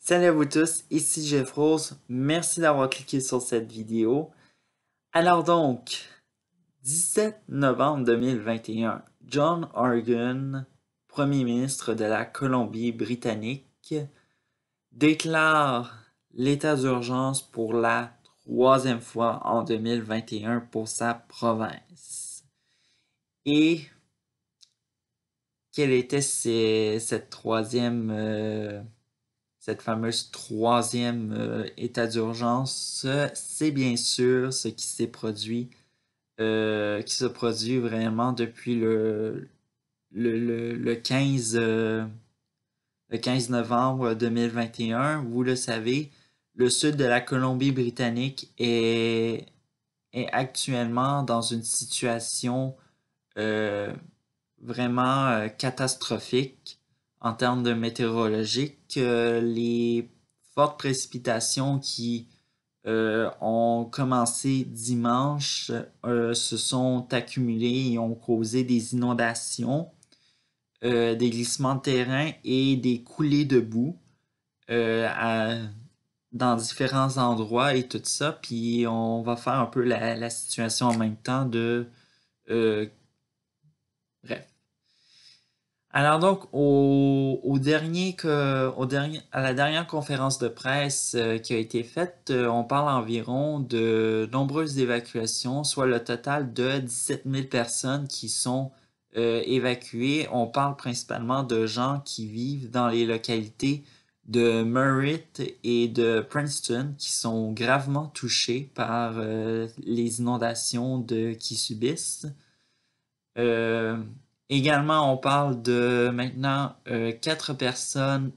Salut à vous tous, ici Jeff Rose. Merci d'avoir cliqué sur cette vidéo. Alors donc, 17 novembre 2021, John Horgan, Premier ministre de la Colombie-Britannique, déclare l'état d'urgence pour la troisième fois en 2021 pour sa province. Et quelle était cette fameuse troisième état d'urgence? C'est bien sûr ce qui se produit vraiment depuis le 15 novembre 2021. Vous le savez, le sud de la Colombie-Britannique est actuellement dans une situation euh, vraiment catastrophique en termes de météorologique. Les fortes précipitations qui ont commencé dimanche se sont accumulées et ont causé des inondations, des glissements de terrain et des coulées de boue dans différents endroits et tout ça. Puis on va faire un peu la situation en même temps euh, bref. Alors donc, à la dernière conférence de presse qui a été faite, on parle environ de nombreuses évacuations, soit le total de 17 000 personnes qui sont évacuées. On parle principalement de gens qui vivent dans les localités de Merritt et de Princeton qui sont gravement touchés par les inondations qu'ils subissent. Euh, Également, on parle de maintenant 4 personnes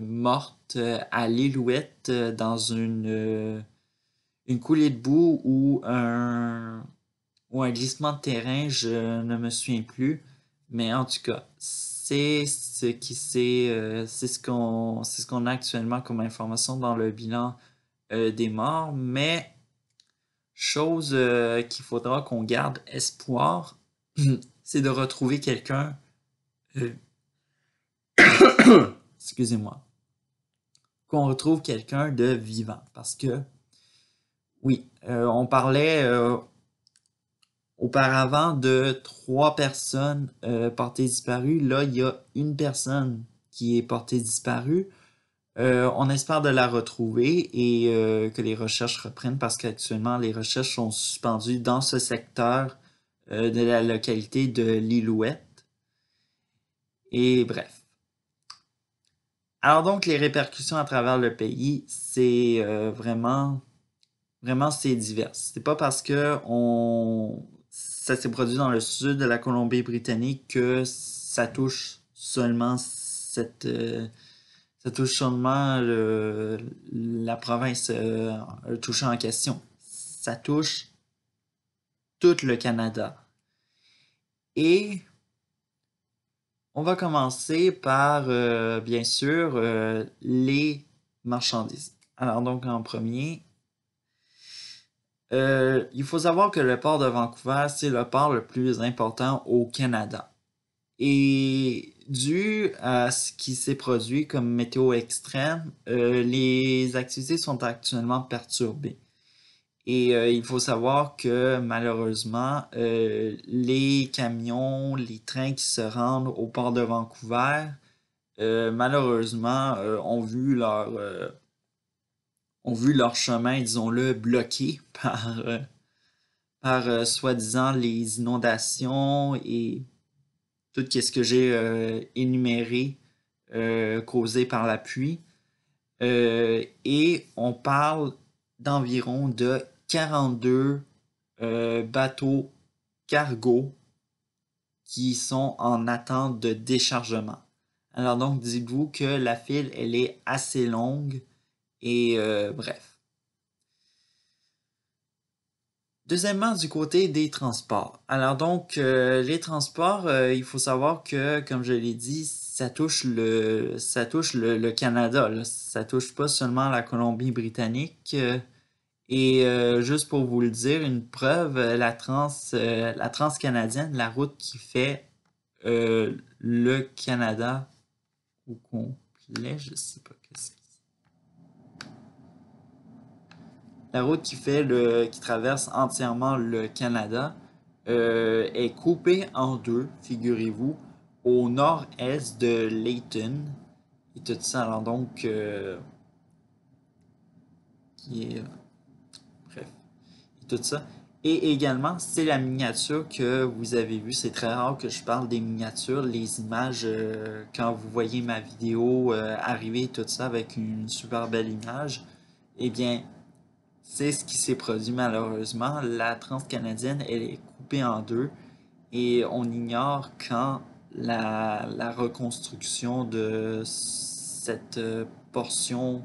mortes à l'Illouette dans une coulée de boue ou un glissement de terrain, je ne me souviens plus. Mais en tout cas, c'est ce qu'on a actuellement comme information dans le bilan des morts. Mais chose qu'il faudra qu'on garde espoir, c'est de retrouver quelqu'un, euh, excusez-moi, qu'on retrouve quelqu'un de vivant. Parce que, oui, on parlait auparavant de 3 personnes portées disparues. Là, il y a une personne qui est portée disparue. On espère de la retrouver et que les recherches reprennent parce qu'actuellement, les recherches sont suspendues dans ce secteur de la localité de l'Illouette. Et bref. Alors donc, les répercussions à travers le pays, c'est vraiment, c'est divers. C'est pas parce que ça s'est produit dans le sud de la Colombie-Britannique que ça touche seulement la province touchée en question. Ça touche tout le Canada. Et on va commencer par, bien sûr, les marchandises. Alors donc, en premier, il faut savoir que le port de Vancouver, c'est le port le plus important au Canada. Et dû à ce qui s'est produit comme météo extrême, les activités sont actuellement perturbées. Et il faut savoir que malheureusement, les camions, les trains qui se rendent au port de Vancouver, malheureusement, ont vu leur chemin, disons-le, bloqué par soi-disant les inondations et tout ce que j'ai énuméré causé par la pluie. Et on parle d'environ de 42 bateaux cargo qui sont en attente de déchargement. Alors donc, dites-vous que la file, elle est assez longue et bref. Deuxièmement, du côté des transports. Alors donc, les transports, il faut savoir que, comme je l'ai dit, ça touche le Canada, là. Ça touche pas seulement la Colombie-Britannique. Et juste pour vous le dire, une preuve, la transcanadienne, la route qui fait le Canada au complet, je sais pas qu'est-ce que c'est. La route qui traverse entièrement le Canada est coupée en deux, figurez-vous, au nord-est de Layton. Et tout ça, alors donc, qui est, bref, et tout ça. Et également, c'est la miniature que vous avez vue. C'est très rare que je parle des miniatures, les images, quand vous voyez ma vidéo arriver, tout ça, avec une super belle image. Eh bien, c'est ce qui s'est produit malheureusement. La transcanadienne, elle est coupée en deux et on ignore quand la reconstruction de cette portion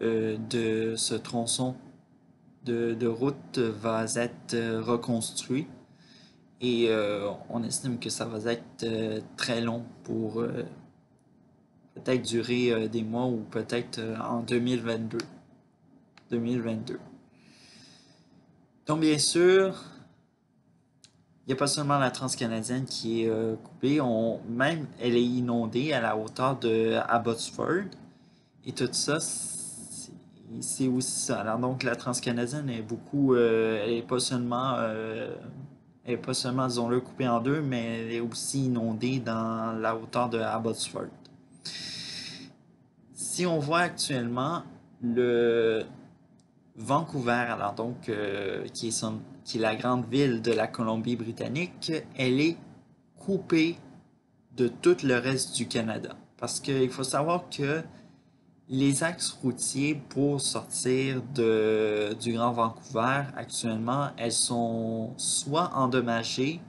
de ce tronçon de route va être reconstruit et on estime que ça va être très long pour peut-être durer des mois ou peut-être en 2022. 2022. Donc bien sûr, il n'y a pas seulement la transcanadienne qui est coupée, même elle est inondée à la hauteur de Abbotsford. Et tout ça, c'est aussi ça. Alors donc la transcanadienne est beaucoup, elle est pas seulement, disons-le, coupée en deux, mais elle est aussi inondée dans la hauteur de Abbotsford. Si on voit actuellement le Vancouver, alors donc, qui est la grande ville de la Colombie-Britannique, elle est coupée de tout le reste du Canada. Parce qu'il faut savoir que les axes routiers pour sortir du Grand Vancouver, actuellement, elles sont soit endommagées,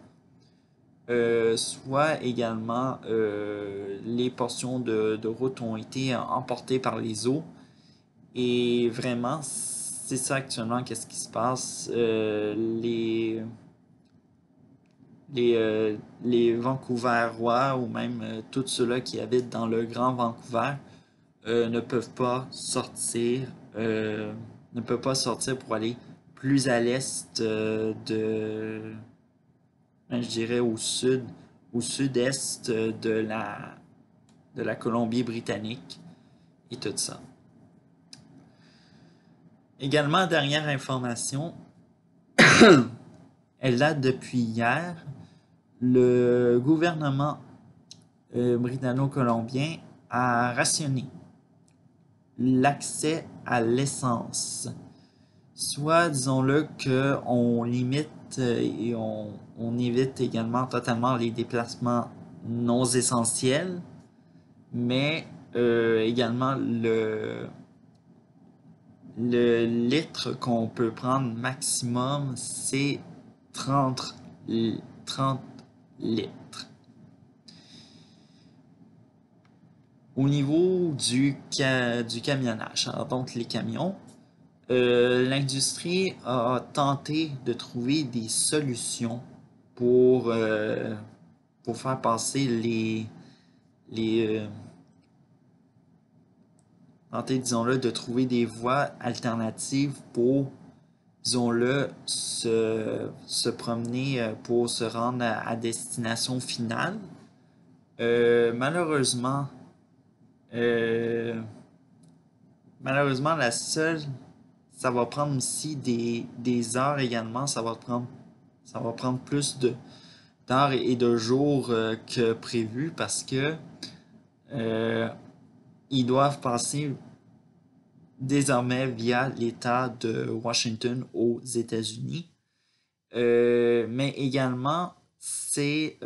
soit également les portions de route ont été emportées par les eaux. Et vraiment, c'est ça actuellement, qu'est-ce qui se passe. Les Vancouverois ou même tous ceux-là qui habitent dans le Grand Vancouver ne peuvent pas sortir, ne peuvent pas sortir pour aller plus à l'est je dirais au sud-est de la Colombie-Britannique et tout ça. Également, dernière information, elle date depuis hier. Le gouvernement britanno-colombien a rationné l'accès à l'essence. Soit, disons-le, qu'on limite et on évite également totalement les déplacements non essentiels, mais également le litre qu'on peut prendre maximum, c'est 30 litres. Au niveau du camionnage, alors donc les camions, l'industrie a tenté de trouver des solutions pour, pour faire passer les tenter, disons-le, de trouver des voies alternatives pour, disons-le, se promener pour se rendre à destination finale. Malheureusement, euh, malheureusement, ça va prendre aussi des heures également. Ça va prendre plus d'heures et de jours que prévu parce que euh, ils doivent passer désormais via l'État de Washington aux États-Unis. Mais également, ces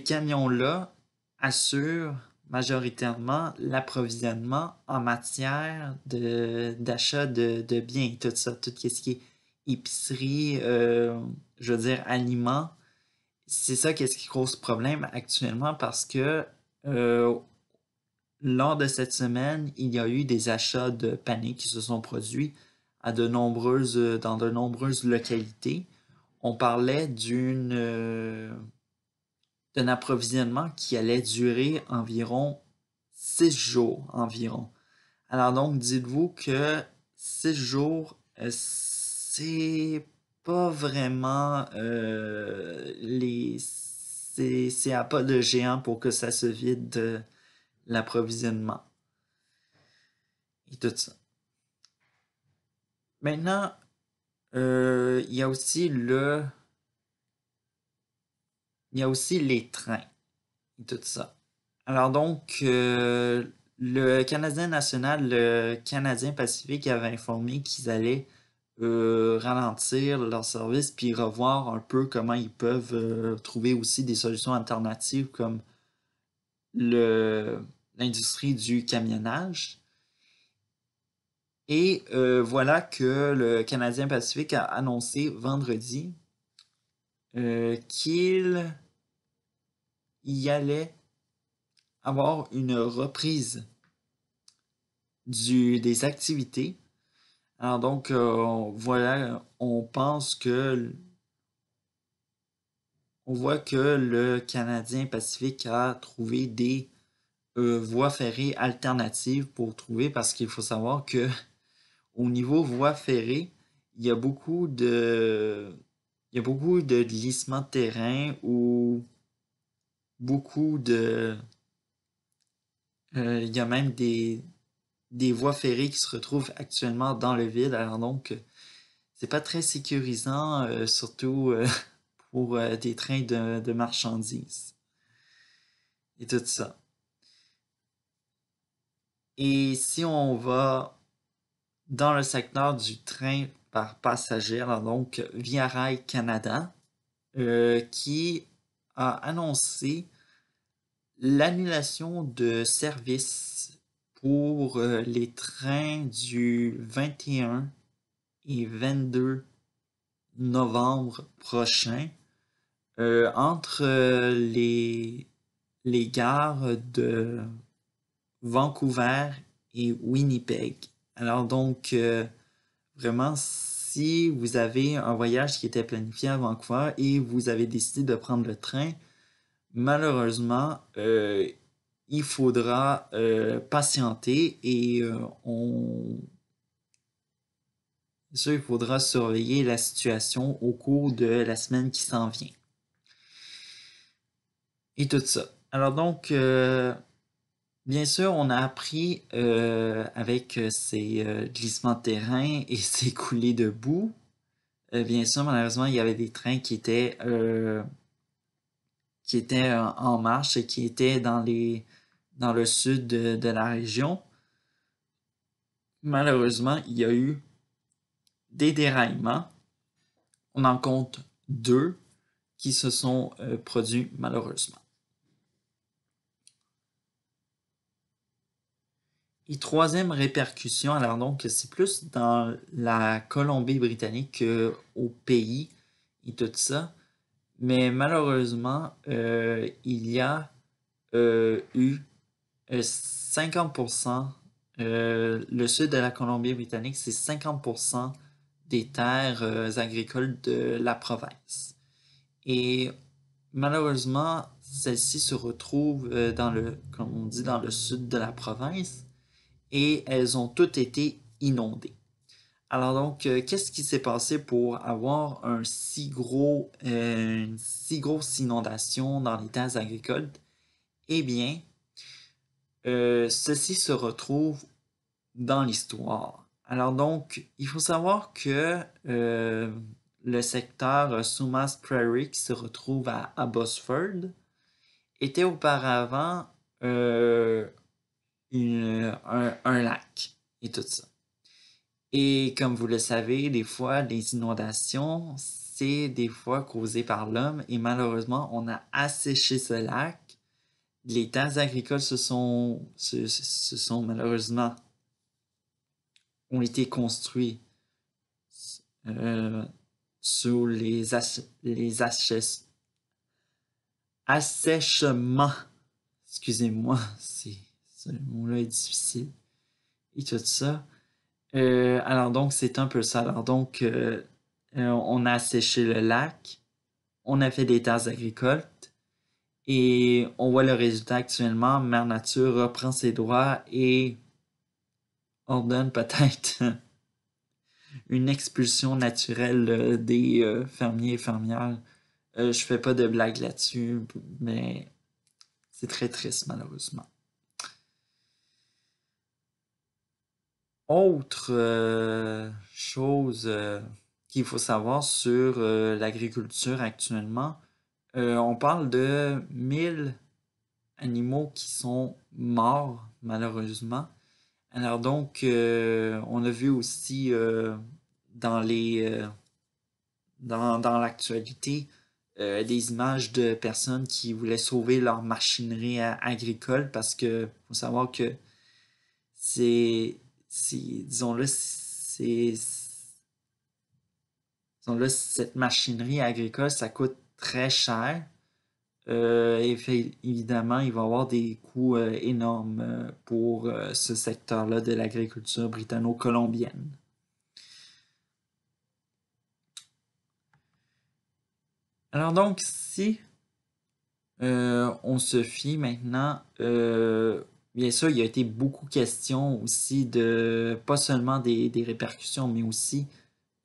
camions-là assurent majoritairement l'approvisionnement en matière d'achat de biens, tout ça, tout ce qui est épicerie, je veux dire aliments. C'est ça qu'est-ce qui cause problème actuellement parce que euh, lors de cette semaine, il y a eu des achats de paniers qui se sont produits dans de nombreuses localités. On parlait d'un approvisionnement qui allait durer environ 6 jours environ. Alors donc, dites-vous que 6 jours, c'est pas vraiment c'est à pas de géant pour que ça se vide l'approvisionnement et tout ça. Maintenant, il y a aussi il y a aussi les trains et tout ça. Alors donc, le Canadien national, le Canadien Pacifique avait informé qu'ils allaient ralentir leur service puis revoir un peu comment ils peuvent trouver aussi des solutions alternatives comme le l'industrie du camionnage. Et voilà que le Canadien Pacifique a annoncé vendredi qu'il y allait avoir une reprise des activités. Alors donc, voilà, on voit que le Canadien Pacifique a trouvé des voies ferrées alternatives pour trouver, parce qu'il faut savoir que au niveau voies ferrées, il y a beaucoup de, il y a beaucoup de glissements de terrain ou beaucoup de, il y a même des voies ferrées qui se retrouvent actuellement dans le vide. Alors donc, c'est pas très sécurisant, surtout pour des trains de marchandises et tout ça. Et si on va dans le secteur du train par passager, alors donc Via Rail Canada, qui a annoncé l'annulation de services pour les trains du 21 et 22 novembre prochain entre les gares de Vancouver et Winnipeg. Alors donc, vraiment, si vous avez un voyage qui était planifié à Vancouver et vous avez décidé de prendre le train, malheureusement, il faudra patienter et il faudra surveiller la situation au cours de la semaine qui s'en vient. Et tout ça. Alors donc, bien sûr, on a appris avec ces glissements de terrain et ces coulées de boue. Bien sûr, malheureusement, il y avait des trains qui étaient en marche et qui étaient dans le sud de la région. Malheureusement, il y a eu des déraillements. On en compte 2 qui se sont produits malheureusement. Et troisième répercussion, alors donc c'est plus dans la Colombie-Britannique qu'au pays et tout ça, mais malheureusement, il y a eu 50%, le sud de la Colombie-Britannique, c'est 50% des terres agricoles de la province. Et malheureusement, celles-ci se retrouvent comme on dit, dans le sud de la province et elles ont toutes été inondées. Alors donc, qu'est-ce qui s'est passé pour avoir une si grosse inondation dans les terres agricoles? Eh bien, ceci se retrouve dans l'histoire. Alors donc, il faut savoir que le secteur Sumas Prairie qui se retrouve à Abbotsford était auparavant un lac et tout ça. Et comme vous le savez, des fois, les inondations, c'est des fois causé par l'homme et malheureusement, on a asséché ce lac. Les terres agricoles se sont malheureusement ont été construits euh, sous assèchements. Excusez-moi, ce mot-là est difficile. Et tout ça. Alors donc, c'est un peu ça. Alors donc, on a asséché le lac, on a fait des terres agricoles et on voit le résultat actuellement. Mère Nature reprend ses droits et ordonne peut-être une expulsion naturelle des fermiers et fermières. Je fais pas de blague là-dessus, mais c'est très triste malheureusement. Autre chose qu'il faut savoir sur l'agriculture actuellement, on parle de 1000 animaux qui sont morts, malheureusement. Alors donc, on a vu aussi dans dans l'actualité des images de personnes qui voulaient sauver leur machinerie agricole parce que faut savoir que c'est, disons-le, disons-le, cette machinerie agricole, ça coûte très cher. Évidemment, il va y avoir des coûts énormes pour ce secteur-là de l'agriculture britanno-colombienne. Alors donc, si on se fie maintenant, bien sûr, il y a été beaucoup question aussi de, pas seulement des répercussions, mais aussi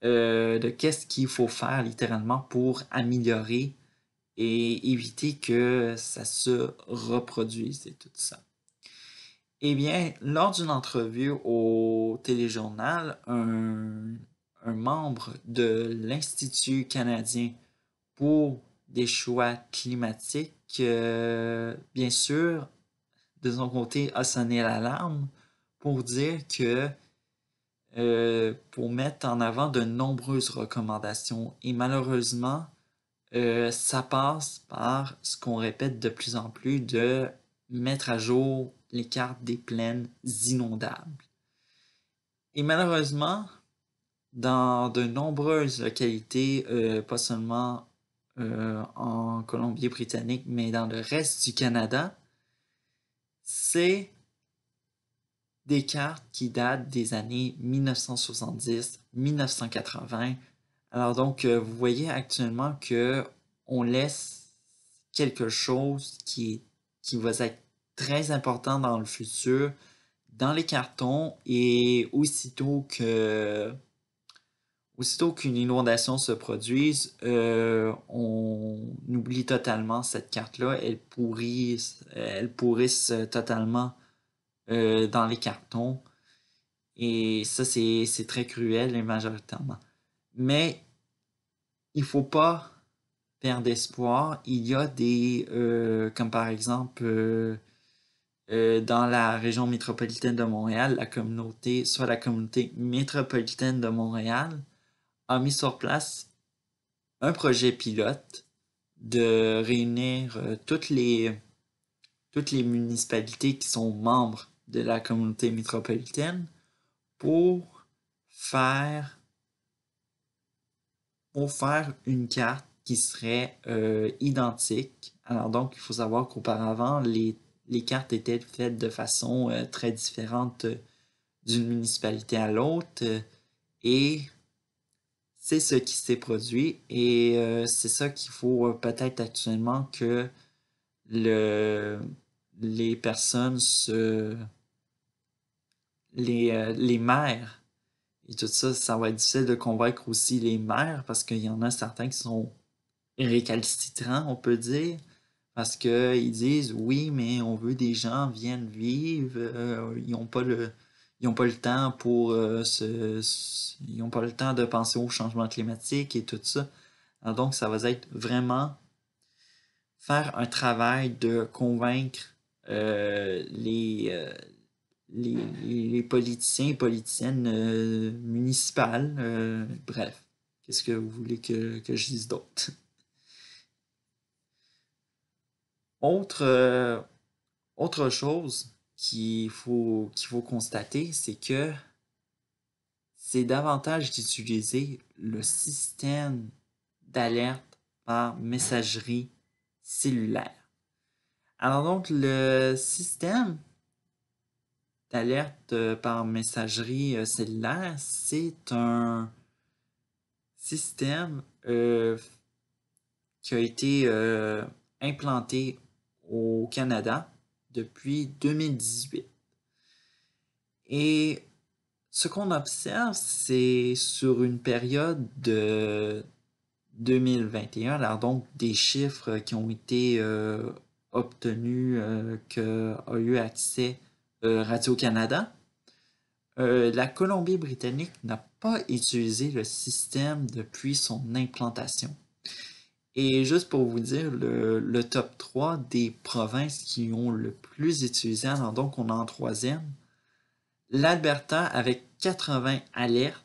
de qu'est-ce qu'il faut faire littéralement pour améliorer et éviter que ça se reproduise et tout ça. Eh bien, lors d'une entrevue au téléjournal, un membre de l'Institut canadien pour des choix climatiques, bien sûr, de son côté, a sonné l'alarme pour dire que pour mettre en avant de nombreuses recommandations. Et malheureusement, ça passe par ce qu'on répète de plus en plus de mettre à jour les cartes des plaines inondables. Et malheureusement, dans de nombreuses localités, pas seulement en Colombie-Britannique, mais dans le reste du Canada, c'est des cartes qui datent des années 1970-1980. Alors donc, vous voyez actuellement que on laisse quelque chose qui va être très important dans le futur dans les cartons et aussitôt qu'une inondation se produise, on oublie totalement cette carte-là. Elle pourrisse totalement dans les cartons. Et ça, c'est très cruel et majoritairement. Mais il faut pas perdre espoir. Il y a comme par exemple, dans la région métropolitaine de Montréal, soit la communauté métropolitaine de Montréal, a mis sur place un projet pilote de réunir toutes les municipalités qui sont membres de la communauté métropolitaine pour faire, pour faire une carte qui serait identique. Alors donc, il faut savoir qu'auparavant, les cartes étaient faites de façon très différente d'une municipalité à l'autre. Et c'est ce qui s'est produit et c'est ça qu'il faut peut-être actuellement que le, les personnes les maires et tout ça, ça va être difficile de convaincre aussi les maires parce qu'il y en a certains qui sont récalcitrants, on peut dire, parce qu'ils disent oui, mais on veut des gens viennent vivre, ils ont pas le temps pour ils ont pas le temps de penser au changement climatique et tout ça. Alors donc, ça va être vraiment faire un travail de convaincre les politiciens et politiciennes municipales. Bref, qu'est-ce que vous voulez que je dise d'autre? Autre, autre chose qu'il faut constater, c'est que c'est davantage d'utiliser le système d'alerte par messagerie cellulaire. Alors donc, le système d'alerte par messagerie cellulaire, c'est un système qui a été implanté au Canada depuis 2018. Et ce qu'on observe, c'est sur une période de 2021, alors donc des chiffres qui ont été obtenus, qu'a eu accès Radio-Canada. La Colombie-Britannique n'a pas utilisé le système depuis son implantation. Et juste pour vous dire, le top 3 des provinces qui ont le plus utilisé, alors donc on est en troisième, l'Alberta avec 80 alertes.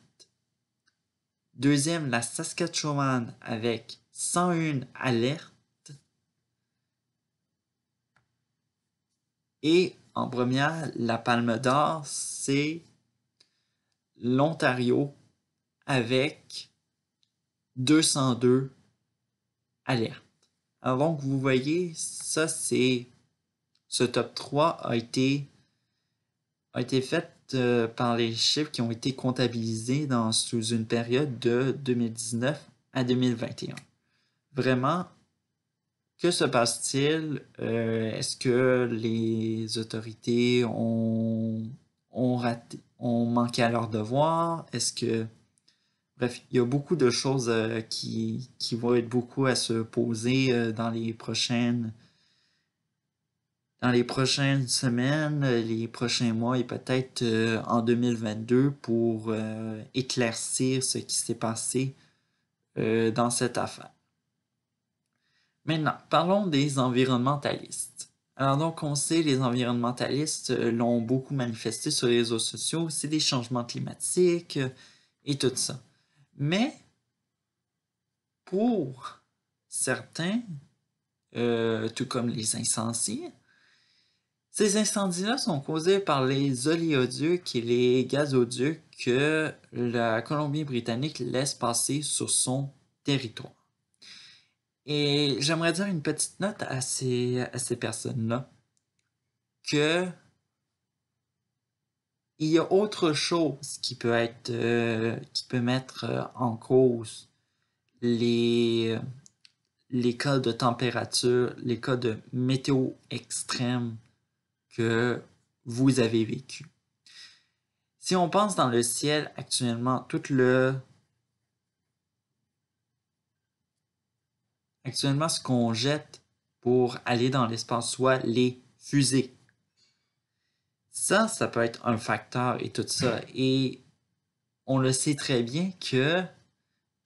Deuxième, la Saskatchewan avec 101 alertes. Et en première, la Palme d'Or, c'est l'Ontario avec 202 alertes. Alors donc, vous voyez, ça c'est... Ce top 3 a été fait par les chiffres qui ont été comptabilisés sous une période de 2019 à 2021. Vraiment, que se passe-t-il? Est-ce que les autorités ont manqué à leur devoir? Est-ce que... Bref, il y a beaucoup de choses qui vont être beaucoup à se poser dans les prochaines semaines, les prochains mois et peut-être en 2022 pour éclaircir ce qui s'est passé dans cette affaire. Maintenant, parlons des environnementalistes. Alors donc, on sait, les environnementalistes l'ont beaucoup manifesté sur les réseaux sociaux, c'est des changements climatiques et tout ça. Mais, pour certains, tout comme les incendies, ces incendies-là sont causés par les oléoducs et les gazoducs que la Colombie-Britannique laisse passer sur son territoire. Et j'aimerais dire une petite note à ces personnes-là que il y a autre chose qui peut mettre en cause les cas de température, les cas de météo extrême que vous avez vécu. Si on pense dans le ciel actuellement, actuellement ce qu'on jette pour aller dans l'espace, soit les fusées. Ça peut être un facteur et tout ça. Et on le sait très bien que,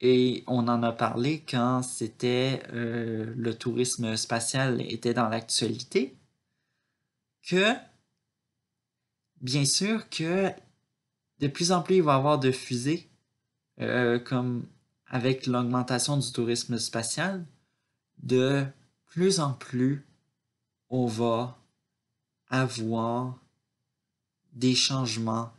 et on en a parlé quand le tourisme spatial était dans l'actualité, que bien sûr que de plus en plus il va y avoir de fusées, comme avec l'augmentation du tourisme spatial, de plus en plus on va avoir des changements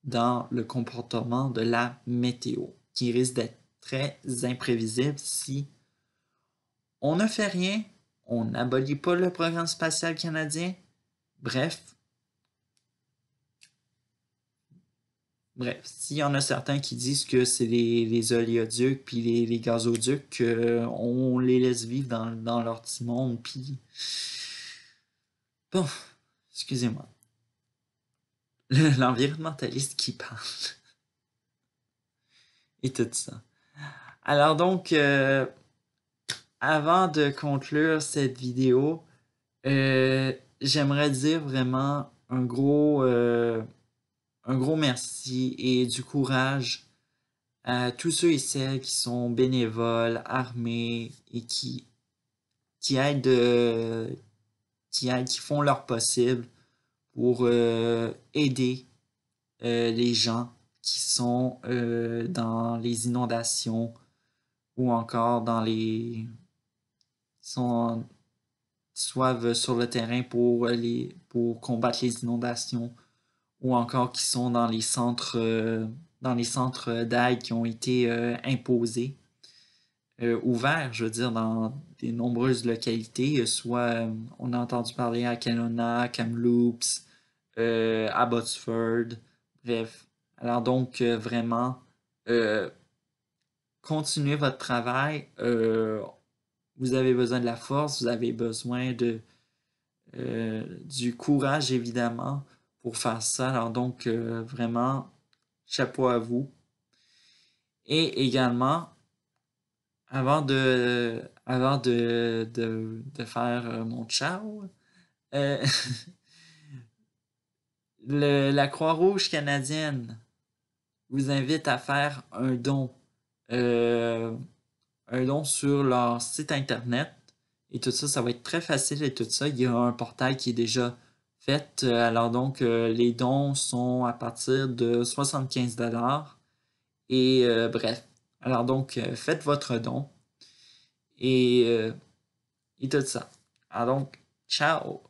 dans le comportement de la météo qui risque d'être très imprévisible si on ne fait rien, on n'abolit pas le programme spatial canadien. Bref, s'il y en a certains qui disent que c'est les oléoducs puis les gazoducs, on les laisse vivre dans leur petit monde, puis... Bon, excusez-moi. L'environnementaliste qui parle. Et tout ça. Alors donc, avant de conclure cette vidéo, j'aimerais dire vraiment un gros merci et du courage à tous ceux et celles qui sont bénévoles, armés et qui aident, qui font leur possible pour aider les gens qui sont dans les inondations ou encore sont soit sur le terrain pour combattre les inondations ou encore qui sont dans les centres d'aide qui ont été imposés, ouverts, je veux dire, dans des nombreuses localités, soit on a entendu parler à Kelowna, Kamloops, Abbotsford, bref. Alors donc, vraiment, continuez votre travail. Vous avez besoin de la force, vous avez besoin du courage, évidemment, pour faire ça. Alors donc, vraiment, chapeau à vous. Et également, avant de faire mon ciao, La Croix-Rouge canadienne vous invite à faire euh, un don sur leur site internet. Et tout ça, ça va être très facile et tout ça. Il y a un portail qui est déjà fait. Alors donc, les dons sont à partir de 75 $. Et bref. Alors donc, faites votre don et tout ça. Alors donc, ciao!